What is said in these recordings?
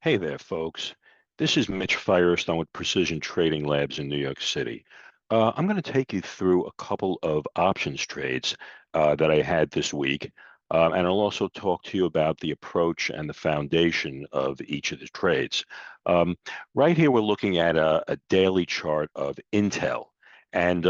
Hey there, folks. This is Mitch Firestone with Precision Trading Labs in New York City. I'm going to take you through a couple of options trades that I had this week, and I'll also talk to you about the approach and the foundation of each of the trades. Um, right here, we're looking at a daily chart of Intel, and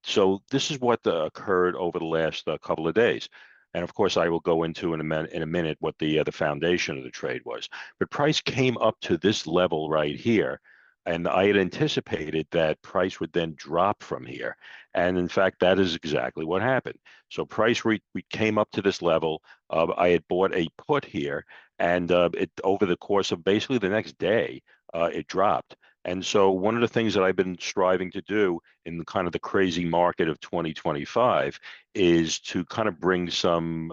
so this is what occurred over the last couple of days. And of course, I will go into in a minute what the foundation of the trade was. But price came up to this level right here. And I had anticipated that price would then drop from here. And in fact, that is exactly what happened. So price we came up to this level. I had bought a put here, and it over the course of basically the next day, it dropped. And so one of the things that I've been striving to do in kind of the crazy market of 2025 is to kind of bring some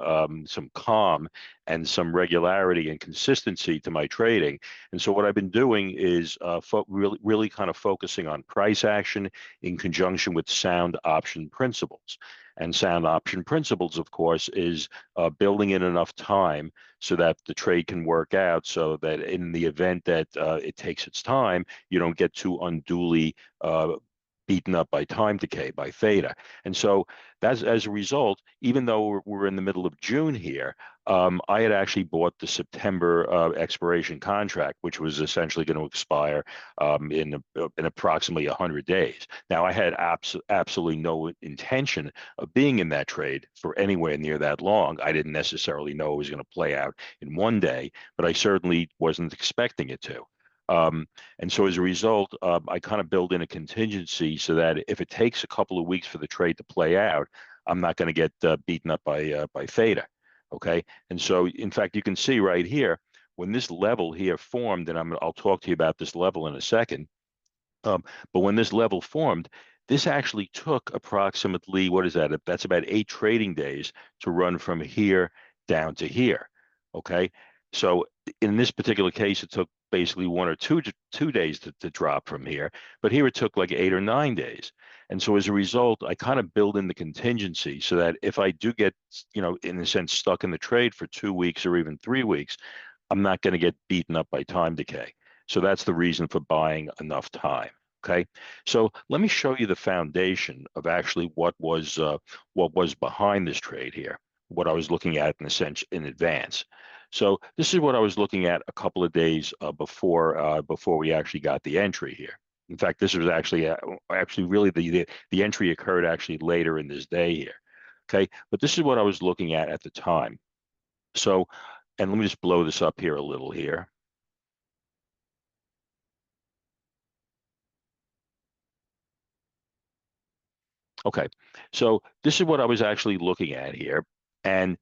calm and some regularity and consistency to my trading. And so what I've been doing is really kind of focusing on price action in conjunction with sound option principles. And sound option principles, of course, is building in enough time so that the trade can work out, so that in the event that it takes its time, you don't get too unduly beaten up by time decay, by theta. And so that's as a result, even though we're in the middle of June here, I had actually bought the September expiration contract, which was essentially going to expire in approximately 100 days. Now, I had absolutely no intention of being in that trade for anywhere near that long. I didn't necessarily know it was going to play out in one day, but I certainly wasn't expecting it to. And so as a result, I kind of build in a contingency so that if it takes a couple of weeks for the trade to play out, I'm not going to get beaten up by theta. Okay. And so, in fact, you can see right here when this level here formed, and I'll talk to you about this level in a second. But when this level formed, this actually took approximately, what is that? That's about 8 trading days to run from here down to here. Okay. So in this particular case, it took basically 1 or 2 days to drop from here, but here it took like 8 or 9 days. And so as a result, I kind of build in the contingency so that if I do get, in a sense, stuck in the trade for 2 weeks or even 3 weeks, I'm not going to get beaten up by time decay. So that's the reason for buying enough time. Okay, so let me show you the foundation of actually what was behind this trade here, what I was looking at in a sense in advance. So this is what I was looking at a couple of days before we actually got the entry here. In fact, this was actually really the entry occurred actually later in this day here. Okay, but this is what I was looking at the time. So, and let me just blow this up here a little here. Okay, so this is what I was actually looking at here. And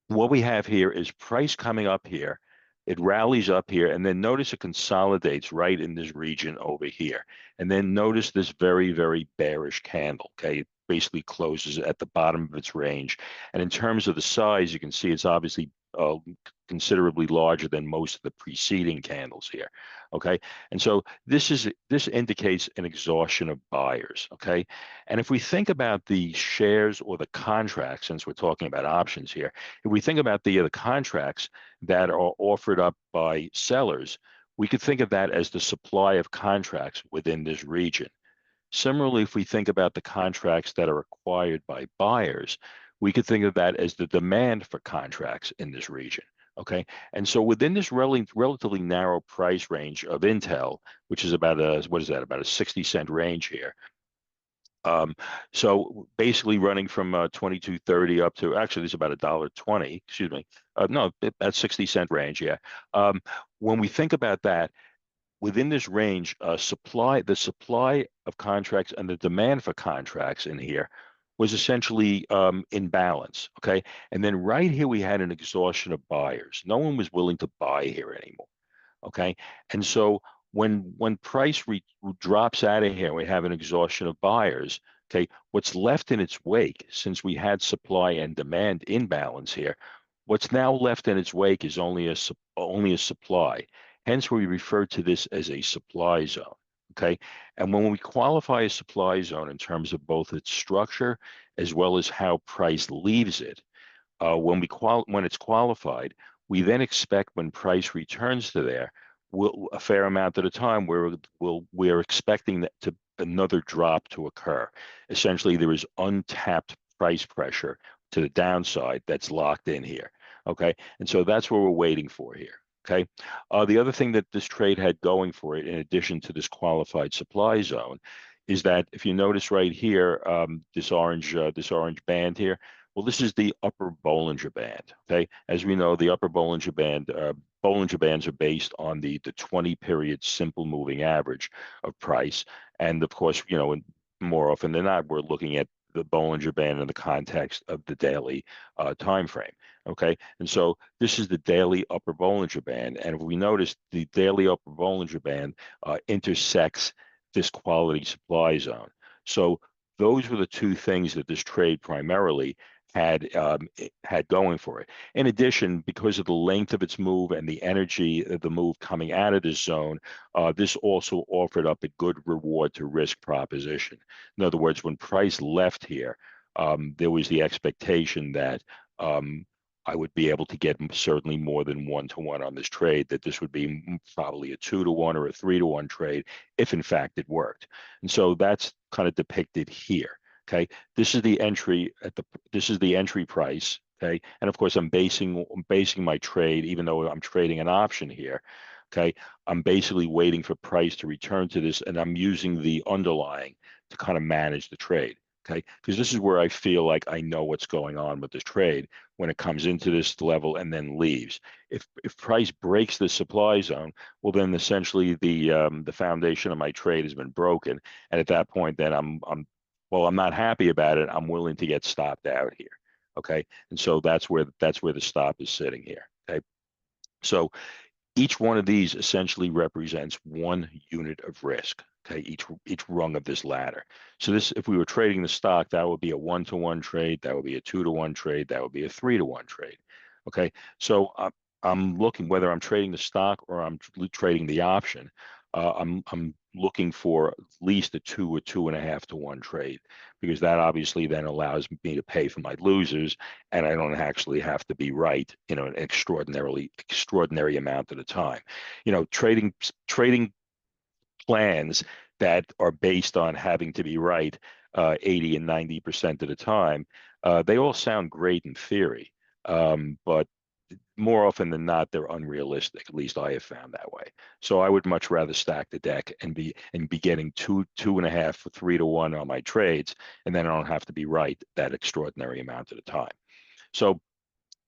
what we have here is price coming up here. It rallies up here, and then notice it consolidates right in this region over here. And then notice this very, very bearish candle, okay? It basically closes at the bottom of its range. And in terms of the size, you can see it's obviously considerably larger than most of the preceding candles here, okay? And so this indicates an exhaustion of buyers, okay? And if we think about the shares or the contracts, since we're talking about options here, if we think about the contracts that are offered up by sellers, we could think of that as the supply of contracts within this region. Similarly, if we think about the contracts that are acquired by buyers, we could think of that as the demand for contracts in this region. Okay, and so within this relatively narrow price range of Intel, which is about about a 60 cent range here. Um, so basically running from 22.30 up to actually it's about $1.20, excuse me. No, that's 60 cent range, yeah. When we think about that, within this range, the supply of contracts and the demand for contracts in here was essentially in balance. Okay. And then right here we had an exhaustion of buyers. No one was willing to buy here anymore. Okay. And so when price drops out of here, we have an exhaustion of buyers. Okay. What's left in its wake, since we had supply and demand imbalance here, what's now left in its wake is only a supply. Hence, we refer to this as a supply zone. Okay. And when we qualify a supply zone in terms of both its structure as well as how price leaves it, when it's qualified, We then expect when price returns to there, a fair amount of the time we're expecting that to another drop to occur. Essentially, there is untapped price pressure to the downside that's locked in here. Okay, and so that's what we're waiting for here. Okay, the other thing that this trade had going for it, in addition to this qualified supply zone, is that if you notice right here, this orange band here, well, this is the upper Bollinger Band. Okay, as we know, the upper Bollinger Bands are based on the 20-period simple moving average of price, and of course, more often than not, we're looking at the Bollinger Band in the context of the daily time frame. Okay, and so this is the daily upper Bollinger Band, and if we notice, the daily upper Bollinger Band intersects this quality supply zone. So those were the two things that this trade primarily had going for it. In addition, because of the length of its move and the energy of the move coming out of this zone, this also offered up a good reward to risk proposition. In other words, when price left here, there was the expectation that I would be able to get certainly more than 1-to-1 on this trade, that this would be probably a 2-to-1 or a 3-to-1 trade if in fact it worked. And so that's kind of depicted here. Okay, this is the entry price. Okay, and of course I'm basing my trade, even though I'm trading an option here. Okay, I'm basically waiting for price to return to this, and I'm using the underlying to kind of manage the trade. Okay, because this is where I feel like I know what's going on with this trade when it comes into this level and then leaves. If price breaks the supply zone, well then essentially the foundation of my trade has been broken, and at that point then I'm not happy about it. I'm willing to get stopped out here. Okay, and so that's where the stop is sitting here. Okay, so each one of these essentially represents one unit of risk. Okay, each rung of this ladder. So this, if we were trading the stock, that would be a 1-to-1 trade. That would be a 2-to-1 trade. That would be a 3-to-1 trade. Okay, so I'm looking whether I'm trading the stock or I'm trading the option. I'm looking for at least a 2 or 2.5-to-1 trade, because that obviously then allows me to pay for my losers, and I don't actually have to be right, an extraordinary amount at a time. Trading plans that are based on having to be right 80 and 90% of the time, they all sound great in theory, but more often than not, they're unrealistic. At least I have found that way. So I would much rather stack the deck and be getting 2.5, 3-to-1 on my trades, and then I don't have to be right that extraordinary amount at a time. So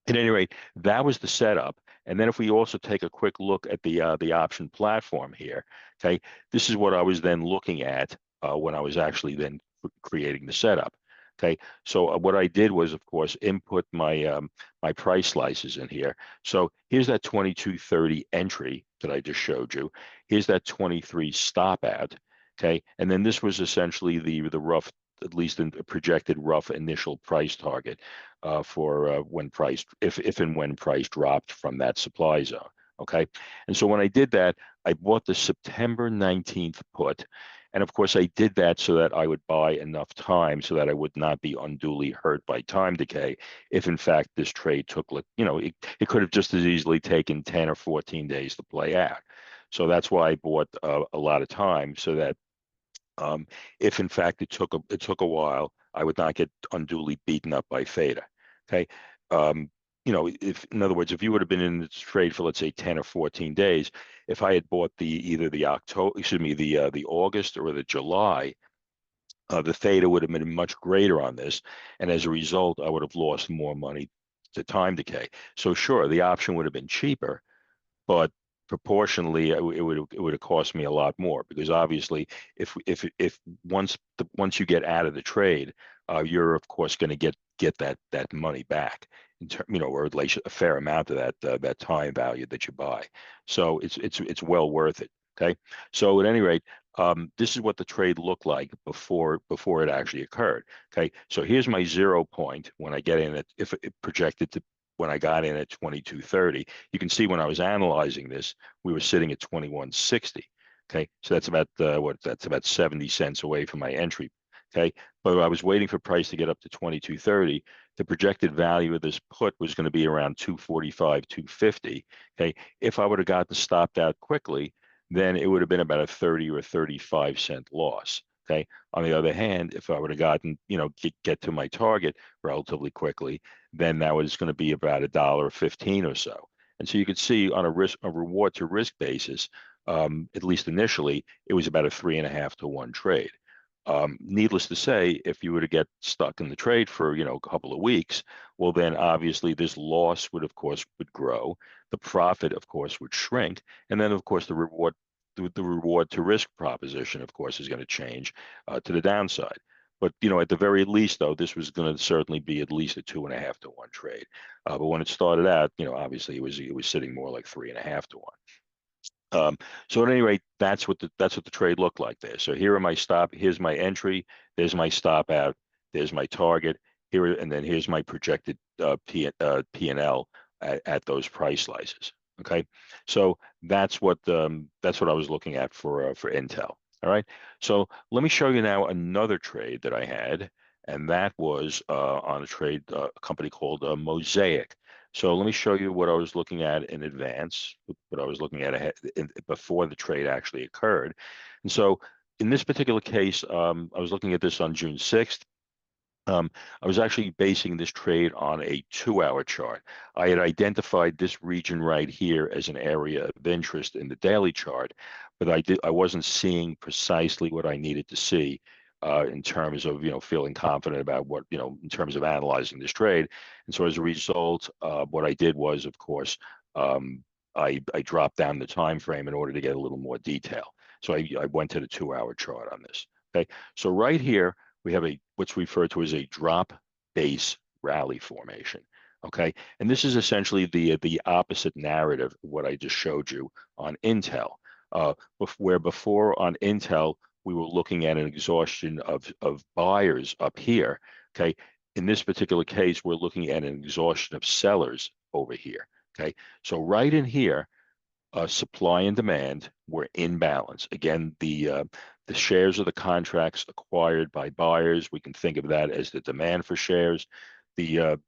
at any rate, that was the setup. And then if we also take a quick look at the option platform here, okay, this is what I was then looking at when I was actually then creating the setup. Okay, so what I did was, of course, input my price slices in here. So here's that 2230 entry that I just showed you. Here's that 23 stop out. Okay, and then this was essentially the rough, at least in projected rough initial price target for when price, if and when price dropped from that supply zone. Okay, and so when I did that, I bought the September 19th put. And of course, I did that so that I would buy enough time so that I would not be unduly hurt by time decay. If in fact this trade took, it could have just as easily taken 10 or 14 days to play out. So that's why I bought a lot of time, so that if in fact it took a while, I would not get unduly beaten up by theta. Okay. If in other words, if you would have been in this trade for, let's say, 10 or 14 days, if I had bought either the August or the July, the theta would have been much greater on this, and as a result, I would have lost more money to time decay. So sure, the option would have been cheaper, but proportionally it would have cost me a lot more, because obviously if once you get out of the trade, you're of course going to get that money back or at least a fair amount of that time value that you buy. So it's well worth it. Okay, so at any rate, this is what the trade looked like before it actually occurred. Okay, so here's my 0 point when I get in it, if it projected to when I got in at 2230. You can see when I was analyzing this, we were sitting at 2160. Okay, so that's about that's about 70 cents away from my entry. Okay, but I was waiting for price to get up to 2230 the projected value of this put was going to be around 245, 250. Okay, if I would have gotten stopped out quickly, then it would have been about a 30 or 35 cent loss. Okay. On the other hand, if I would have gotten, get to my target relatively quickly, then that was going to be about $1.15 or so. And so you could see on a reward to risk basis, at least initially, it was about a 3.5 to 1 trade. Needless to say, if you were to get stuck in the trade for a couple of weeks, well, then obviously this loss would, of course, would grow. The profit, of course, would shrink, and then, of course, the reward to risk proposition, of course, is going to change to the downside. But at the very least, though, this was going to certainly be at least a 2.5 to 1 trade. But when it started out, obviously it was sitting more like 3.5 to 1. So at any rate, that's what the trade looked like there. So here are my stop. Here's my entry. There's my stop out. There's my target here, and then here's my projected P&L at those price slices. Okay, so that's what I was looking at for Intel. All right, so let me show you now another trade that I had, and that was on a company called Mosaic. So let me show you what I was looking at in advance, what I was looking at before the trade actually occurred. And so in this particular case, I was looking at this on June 6th. I was actually basing this trade on a 2-hour chart. I had identified this region right here as an area of interest in the daily chart, but I wasn't seeing precisely what I needed to see in terms of feeling confident about what in terms of analyzing this trade. And so as a result, what I did was, of course, I dropped down the time frame in order to get a little more detail. So I went to the 2-hour chart on this. Okay, so right here we have what's referred to as a drop base rally formation. Okay, and this is essentially the opposite narrative of what I just showed you on Intel. Where before on Intel we were looking at an exhaustion of buyers up here. Okay, in this particular case we're looking at an exhaustion of sellers over here. Okay, so right in here, supply and demand were in balance. Again, the shares of the contracts acquired by buyers, we can think of that as the demand for shares. The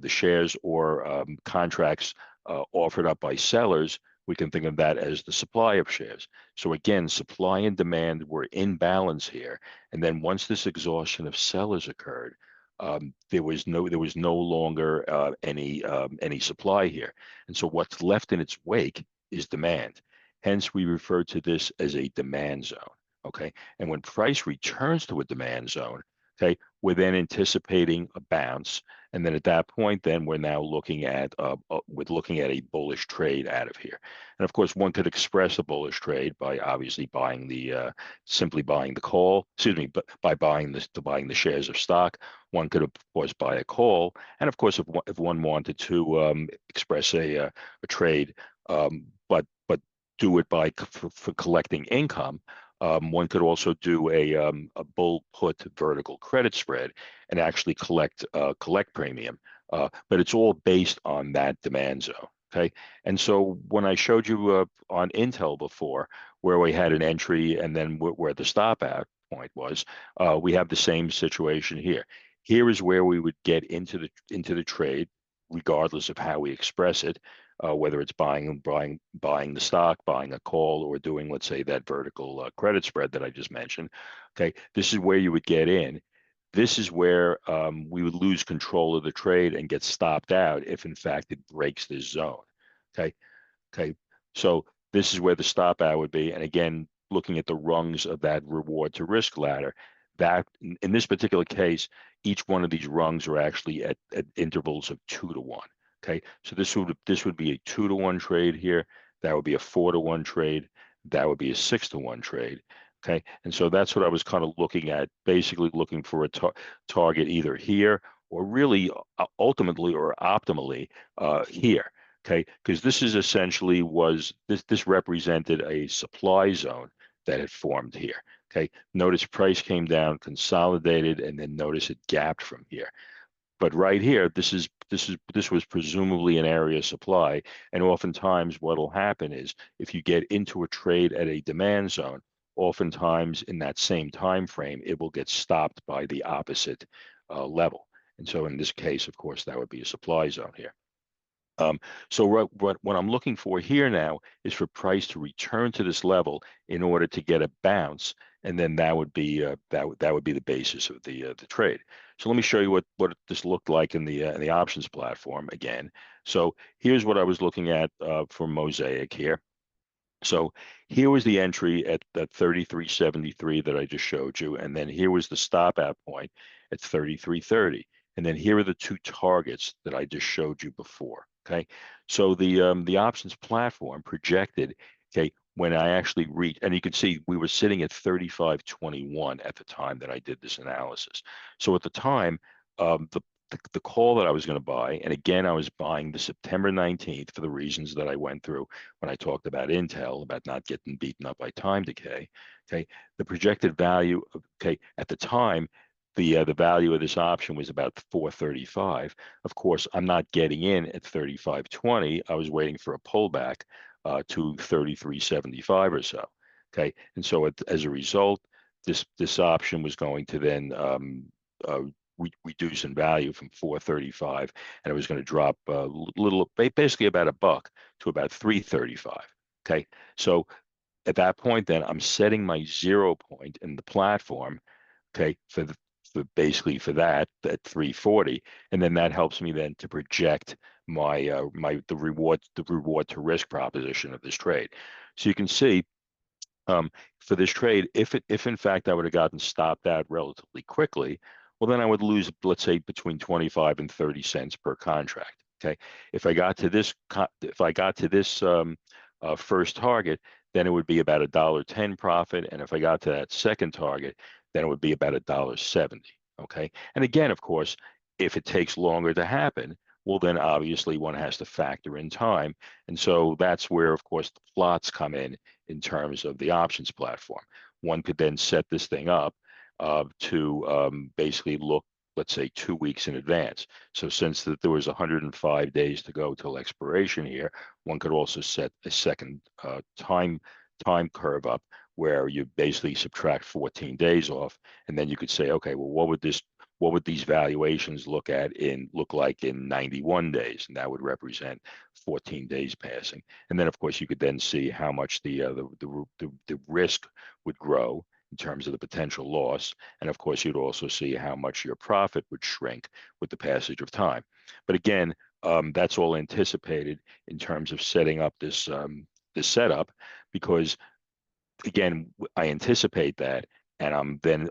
shares or contracts offered up by sellers, we can think of that as the supply of shares. So again, supply and demand were in balance here. And then once this exhaustion of sellers occurred, there was no longer any supply here. And so what's left in its wake is demand. Hence, we refer to this as a demand zone. Okay, and when price returns to a demand zone, okay, we're then anticipating a bounce, and then at that point, then we're now looking at a bullish trade out of here. And of course, one could express a bullish trade by obviously simply buying the call. Excuse me, but by buying the shares of stock. One could of course buy a call, and of course, if one wanted to express a trade, but do it for collecting income. One could also do a bull put vertical credit spread and actually collect premium, but it's all based on that demand zone. Okay, and so when I showed you on Intel before, where we had an entry and then where the stop out point was, we have the same situation here. Here is where we would get into the trade, regardless of how we express it, whether it's buying the stock, buying a call, or doing, let's say, that vertical credit spread that I just mentioned. Okay, this is where you would get in. This is where we would lose control of the trade and get stopped out if, in fact, it breaks this zone. Okay, so this is where the stop out would be. And again, looking at the rungs of that reward to risk ladder, that in this particular case, each one of these rungs are actually at intervals of 2 to 1. Okay, so this would be a 2 to 1 trade here. That would be a 4 to 1 trade. That would be a 6 to 1 trade. Okay, and so that's what I was kind of looking at, basically looking for a target either here or really ultimately or optimally here. Okay, because this is essentially this represented a supply zone that had formed here. Okay, notice price came down, consolidated, and then notice it gapped from here. But right here, this was presumably an area of supply, and oftentimes what will happen is if you get into a trade at a demand zone, oftentimes in that same time frame, it will get stopped by the opposite level. And so in this case, of course, that would be a supply zone here. So what I'm looking for here now is for price to return to this level in order to get a bounce, and then that would be that would be the basis of the trade. So let me show you what this looked like in the options platform again. So here's what I was looking at for Mosaic here. So here was the entry at that 33.73 that I just showed you, and then here was the stop out point at 33.30. And then here are the two targets that I just showed you before. Okay. So the options platform projected, okay, when I actually reached, and you can see we were sitting at 35.21 at the time that I did this analysis. So at the time, the call that I was going to buy, and again, I was buying the September 19th for the reasons that I went through when I talked about Intel, about not getting beaten up by time decay. Okay, the projected value, okay, at the time, the value of this option was about 435. Of course, I'm not getting in at 35.20. I was waiting for a pullback to 33.75 or so. Okay, and so as a result, this option was going to then uh, reduce in value from 435, and it was going to drop a little, basically about a buck to about 335. Okay, so at that point, then I'm setting my 0 point in the platform. Okay, for basically for that at 340, and then that helps me then to project the reward to risk proposition of this trade. So you can see for this trade, if in fact I would have gotten stopped out relatively quickly, well then I would lose, let's say, between 25 and 30 cents per contract. Okay, if I got to this first target, then it would be about $1.10 profit, and if I got to that second target, then it would be about $1.70. Okay, and again, of course, if it takes longer to happen, well then obviously one has to factor in time, and so that's where, of course, the plots come in terms of the options platform. One could then set this thing up to basically look, let's say, 2 weeks in advance. So since there was 105 days to go till expiration here, one could also set a second time curve up where you basically subtract 14 days off, and then you could say, okay, well, what would these valuations look like in 91 days? And that would represent 14 days passing. And then, of course, you could then see how much the risk would grow in terms of the potential loss. And of course, you'd also see how much your profit would shrink with the passage of time. But again, that's all anticipated in terms of setting up this setup, because again, I anticipate that, and I'm then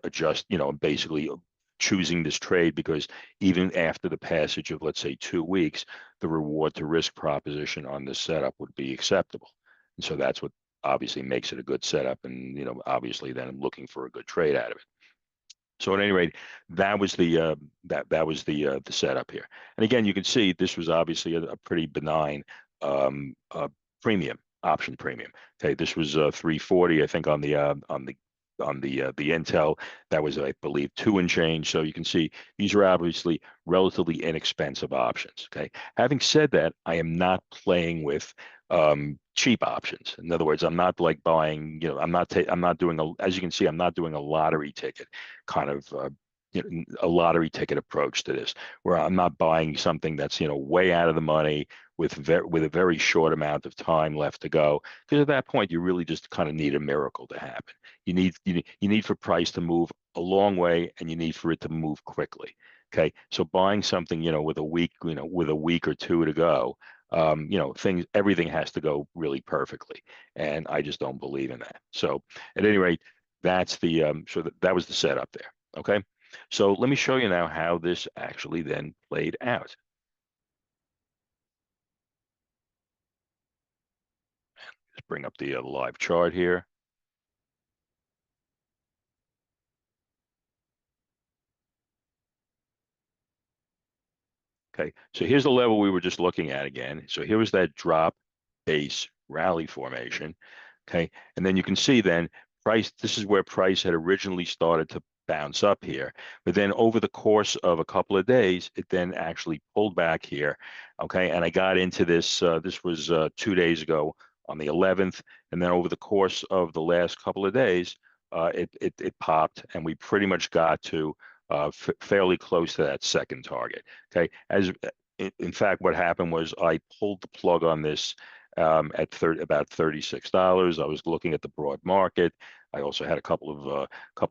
basically choosing this trade because even after the passage of, let's say, 2 weeks, the reward to risk proposition on this setup would be acceptable. And so that's what obviously makes it a good setup. And, obviously then I'm looking for a good trade out of it. So at any rate, that was the setup here. And again, you can see this was obviously a pretty benign premium, option premium. Okay, this was 340, I think, on the Intel. That was, I believe, 2 and change. So you can see these are obviously relatively inexpensive options. Okay, having said that, I am not playing with cheap options. In other words, I'm not like buying, I'm not doing as you can see, I'm not doing a lottery ticket kind of, a lottery ticket approach to this, where I'm not buying something that's, way out of the money with a very short amount of time left to go. Because at that point, you really just kind of need a miracle to happen. You need for price to move a long way, and you need for it to move quickly. Okay, so buying something, with a week or two to go, everything has to go really perfectly, and I just don't believe in that. So at any rate, that's that was the setup there. Okay, so let me show you now how this actually then played out. Let's bring up the live chart here. Okay, so here's the level we were just looking at again. So here was that drop base rally formation. Okay, and then you can see then price, this is where price had originally started to bounce up here, but then over the course of a couple of days, it then actually pulled back here. Okay, and I got into this, this was 2 days ago on the 11th, and then over the course of the last couple of days, it popped, and we pretty much got to fairly close to that second target. Okay, in fact, what happened was I pulled the plug on this at about $36. I was looking at the broad market. I also had a couple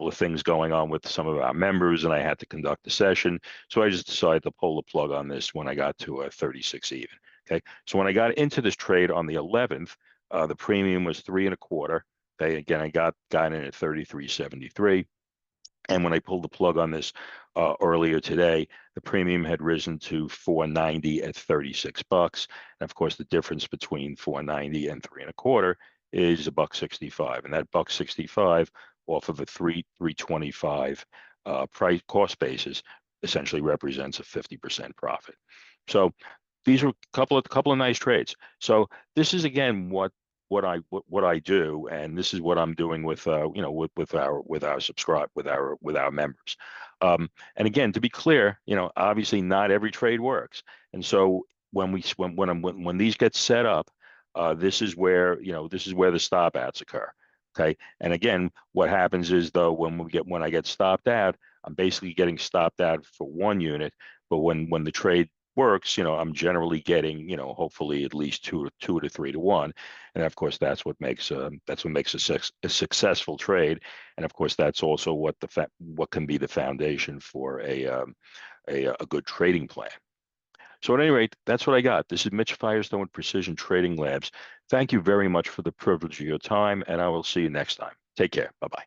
of things going on with some of our members, and I had to conduct a session. So I just decided to pull the plug on this when I got to 36 even. Okay, so when I got into this trade on the 11th, the premium was 3.25. Okay, again, I got in at 33.73. And when I pulled the plug on this earlier today, the premium had risen to 490 at $36. And of course, the difference between 490 and 3.25 is a buck 65. And that buck 65 off of a 325 price cost basis essentially represents a 50% profit. So these were a couple of nice trades. So this is again what I do, and this is what I'm doing with with our members. And again, to be clear, obviously not every trade works, and so when these get set up, this is where the stop outs occur. Okay, and again, what happens is though when I get stopped out, I'm basically getting stopped out for one unit, but when the trade works, I'm generally getting, hopefully at least two to 3 to 1. And of course, that's what makes a successful trade. And of course, that's also what can be the foundation for a good trading plan. So at any rate, that's what I got. This is Mitch Firestone with Precision Trading Labs. Thank you very much for the privilege of your time, and I will see you next time. Take care. Bye bye.